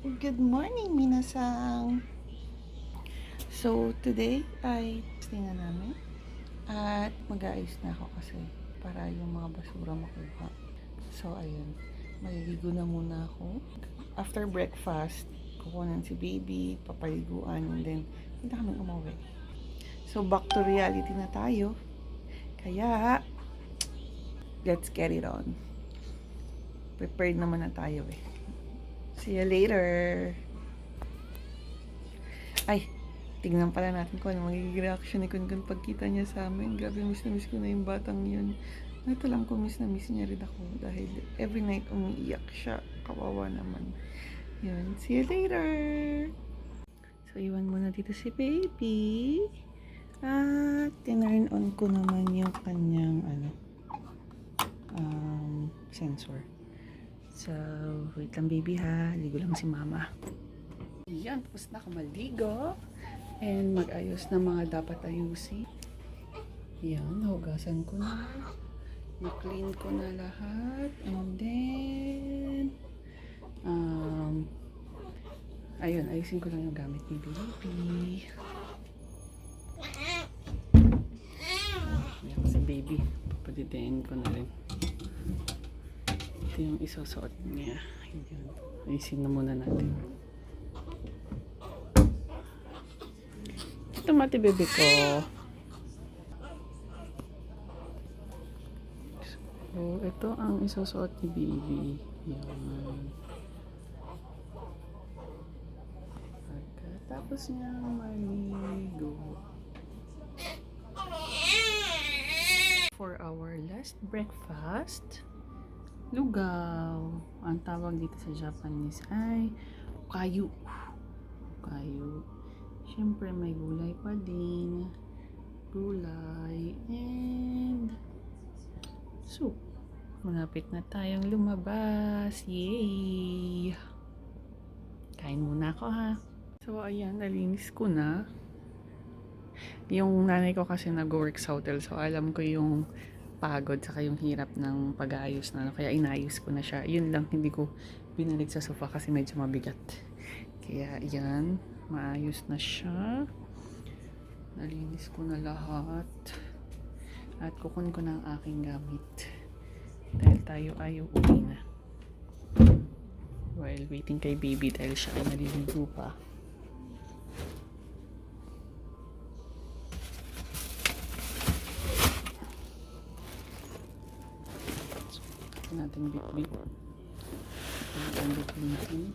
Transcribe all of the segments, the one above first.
Good morning, minasang! So, today ay testing na namin at mag-aayos na ako kasi para yung mga basura makuha. So, ayun. Maliligo na muna ako. After breakfast, kukunan si baby, papaliguan, and then hindi kami umuwi. So, back to reality na tayo. Kaya, let's get it on. Prepared naman na tayo eh. See you later! Ay, tignan pala natin kung ano magiging reaction ni Kun pagkita niya sa amin. Grabe, miss na miss ko na yung batang yun. Ito lang kung miss na miss niya rin ako dahil every night umiiyak siya. Kawawa naman. Yun, see you later! So, iwan muna dito si baby. At tinurn on ko naman yung kanyang sensor. So, wait lang baby ha. Ligo lang si mama. Yan, tapos na ako maligo. And mag-ayos na mga dapat ayusin. Yan, nahugasan ko na. Na-clean ko na lahat. And then, ayun, ayusin ko lang yung gamit ni baby. Yan, si baby. Papaditain ko na rin. Ito yung isusuot niya. Yan, ayusin na muna natin. Ito mati bebe ko. So, ito ang isusuot ni baby. Yan. Pagkatapos niya maligo. For our last breakfast, lugaw. Ang tawag dito sa Japanese ay kayu. Kayu. Siyempre may gulay pa din. Gulay and soup. Malapit na tayong lumabas. Yay! Kain muna ako ha. So ayan, nalinis ko na. Yung nanay ko kasi nag-work sa hotel. So alam ko yung pagod saka yung hirap ng pag-aayos na. Kaya inayos ko na siya. Yun lang, hindi ko binalik sa sofa kasi medyo mabigat. Kaya yan, maayos na siya. Nalinis ko na lahat. At kukunin ko na ang aking gamit. Dahil tayo ay uuwi na. While waiting kay baby dahil siya ay naliligo pa. Ito natin bit-bit. Ito natin bit-bit.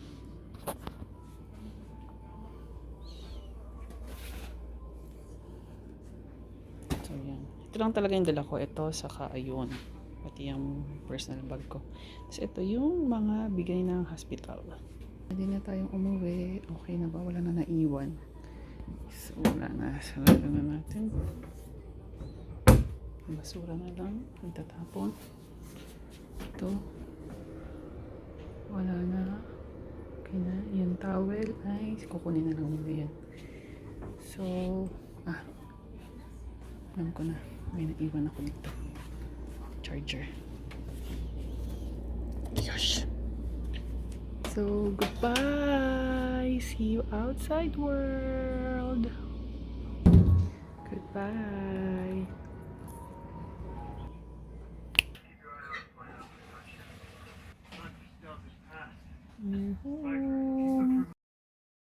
So yan. Ito lang talaga yung dala ko. Ito saka ayun. Pati yung personal bag ko. Tapos ito yung mga bigay ng hospital. Hindi na tayong umuwi. Okay na ba? Wala na naiwan. So wala na. Sarado na natin. Basura na lang. Itatapon. Ito. Wala na. Okay na. Yung towel ay kukunin na lang nila yan. So, alam ko na. May naiwan ako dito. Charger. Yosh! So, goodbye! See you outside world! Goodbye!